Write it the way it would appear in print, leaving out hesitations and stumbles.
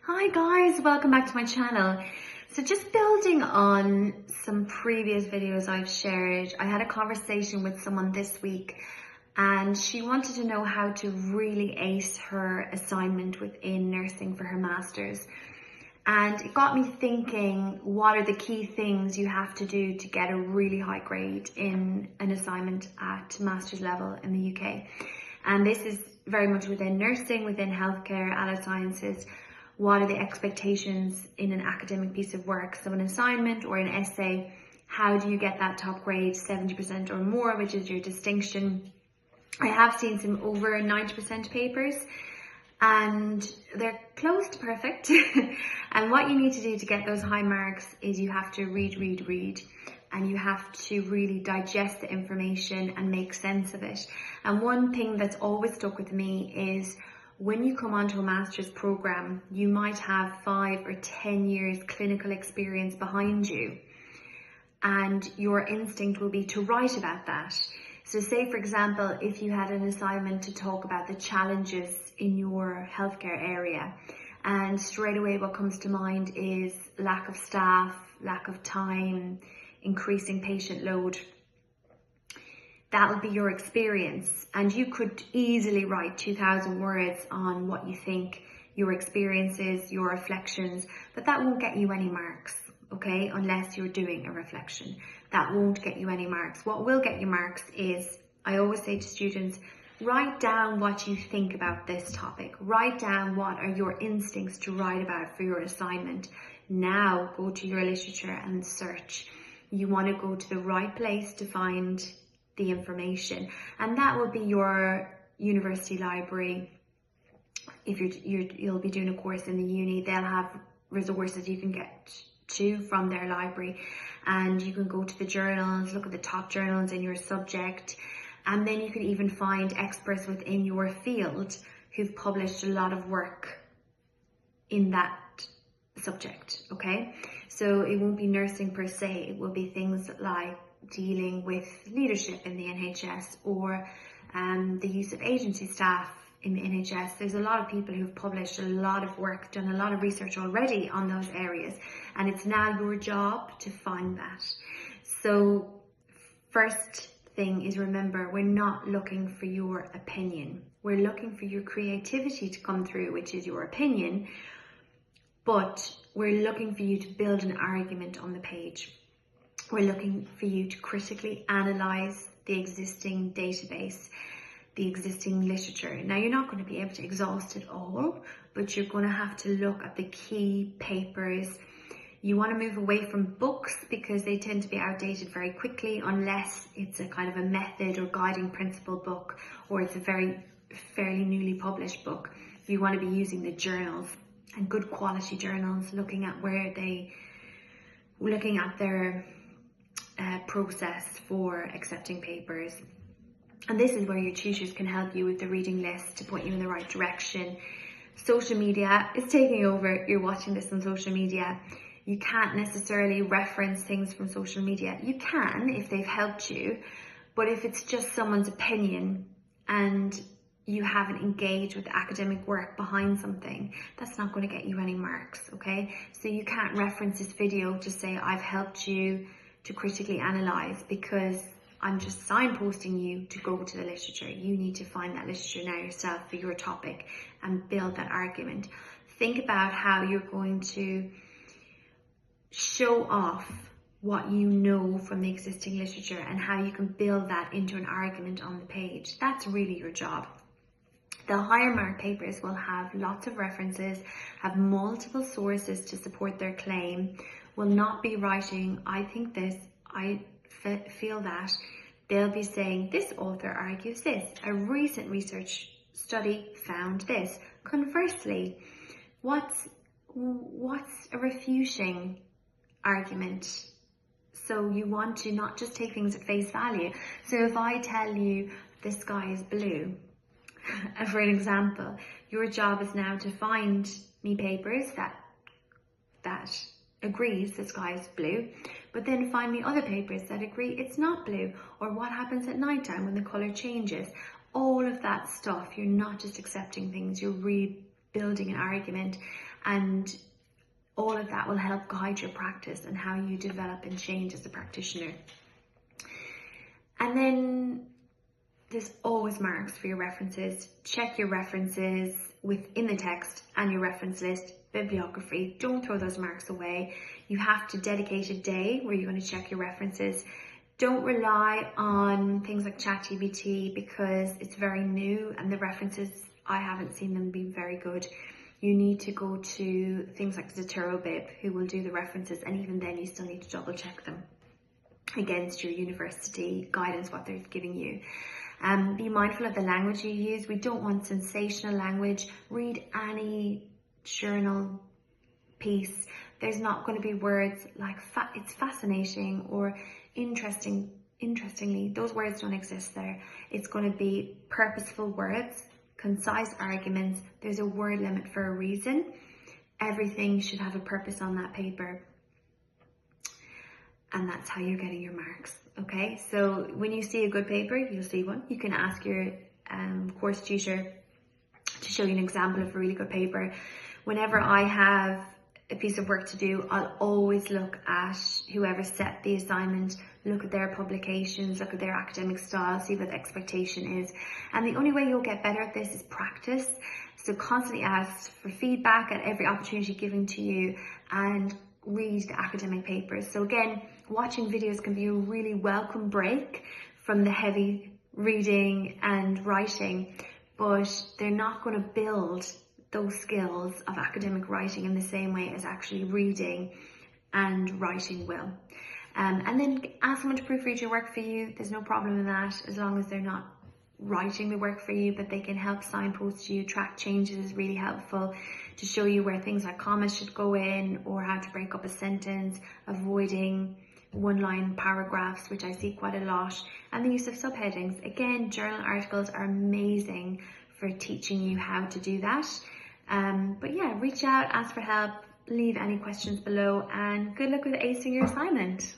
Hi guys, welcome back to my channel. So just building on some previous videos I've shared, I had a conversation with someone this week and she wanted to know how to really ace her assignment within nursing for her master's. And it got me thinking, what are the key things you have to do to get a really high grade in an assignment at master's level in the UK? And this is very much within nursing, within healthcare, allied sciences. What are the expectations in an academic piece of work? So an assignment or an essay, how do you get that top grade, 70% or more, which is your distinction? I have seen some over 90% papers and they're close to perfect. And what you need to do to get those high marks is you have to read, and you have to really digest the information and make sense of it. And one thing that's always stuck with me is when you come onto a master's program, you might have 5 or 10 years clinical experience behind you, and your instinct will be to write about that. So say, for example, if you had an assignment to talk about the challenges in your healthcare area, and straight away what comes to mind is lack of staff, lack of time, increasing patient load. That'll be your experience, and you could easily write 2,000 words on what you think your experience is, your reflections, but that won't get you any marks, okay? Unless you're doing a reflection. That won't get you any marks. What will get you marks is, I always say to students, write down what you think about this topic. Write down what are your instincts to write about for your assignment. Now go to your literature and search. You want to go to the right place to find the information, and that will be your university library. If you'll be doing a course in the uni, they'll have resources you can get to from their library, and you can go to the journals, look at the top journals in your subject, and then you can even find experts within your field who've published a lot of work in that subject, okay? So it won't be nursing per se, it will be things like dealing with leadership in the NHS, or the use of agency staff in the NHS. There's a lot of people who've published a lot of work, done a lot of research already on those areas, and it's now your job to find that. So first thing is, remember, we're not looking for your opinion. We're looking for your creativity to come through, which is your opinion, but we're looking for you to build an argument on the page. We're looking for you to critically analyze the existing database, the existing literature. Now, you're not going to be able to exhaust it all, but you're going to have to look at the key papers. You want to move away from books because they tend to be outdated very quickly, unless it's a kind of a method or guiding principle book, or it's a fairly newly published book. You want to be using the journals, and good quality journals, looking at their process for accepting papers. And this is where your tutors can help you with the reading list to point you in the right direction. Social media is taking over. You're watching this on social media. You can't necessarily reference things from social media. You can if they've helped you, but if it's just someone's opinion and you haven't engaged with academic work behind something, that's not going to get you any marks, okay? So you can't reference this video to say, I've helped you to critically analyze, because I'm just signposting you to go to the literature. You need to find that literature now yourself for your topic and build that argument. Think about how you're going to show off what you know from the existing literature and how you can build that into an argument on the page. That's really your job. The higher mark papers will have lots of references, have multiple sources to support their claim, will not be writing, I think this, I feel that. They'll be saying, this author argues this, a recent research study found this. Conversely, what's a refuting argument? So you want to not just take things at face value. So if I tell you the sky is blue, for an example, your job is now to find me papers that agrees the sky is blue, but then find me other papers that agree it's not blue, or what happens at nighttime when the color changes. All of that stuff, you're not just accepting things, you're rebuilding an argument, and all of that will help guide your practice and how you develop and change as a practitioner. And then there's always marks for your references. Check your references within the text and your reference list, bibliography. Don't throw those marks away. You have to dedicate a day where you're going to check your references. Don't rely on things like ChatGPT because it's very new and the references, I haven't seen them be very good. You need to go to things like Zotero-Bib, who will do the references, and even then you still need to double check them against your university guidance, what they're giving you. Be mindful of the language you use. We don't want sensational language. Read any journal piece. There's not going to be words like it's fascinating or interestingly. Those words don't exist there. It's going to be purposeful words, concise arguments. There's a word limit for a reason. Everything should have a purpose on that paper. And that's how you're getting your marks. Okay, so when you see a good paper, you'll see one. You can ask your course tutor to show you an example of a really good paper. Whenever I have a piece of work to do, I'll always look at whoever set the assignment, look at their publications, look at their academic style, see what the expectation is. And the only way you'll get better at this is practice. So constantly ask for feedback at every opportunity given to you and read the academic papers. So again, watching videos can be a really welcome break from the heavy reading and writing, but they're not going to build those skills of academic writing in the same way as actually reading and writing will. And then ask someone to proofread your work for you. There's no problem in that, as long as they're not writing the work for you, but they can help signpost you. Track changes is really helpful to show you where things like commas should go in, or how to break up a sentence, avoiding one-line paragraphs, which I see quite a lot, and the use of subheadings. Again, journal articles are amazing for teaching you how to do that. But yeah, reach out, ask for help, leave any questions below, and good luck with acing your assignment.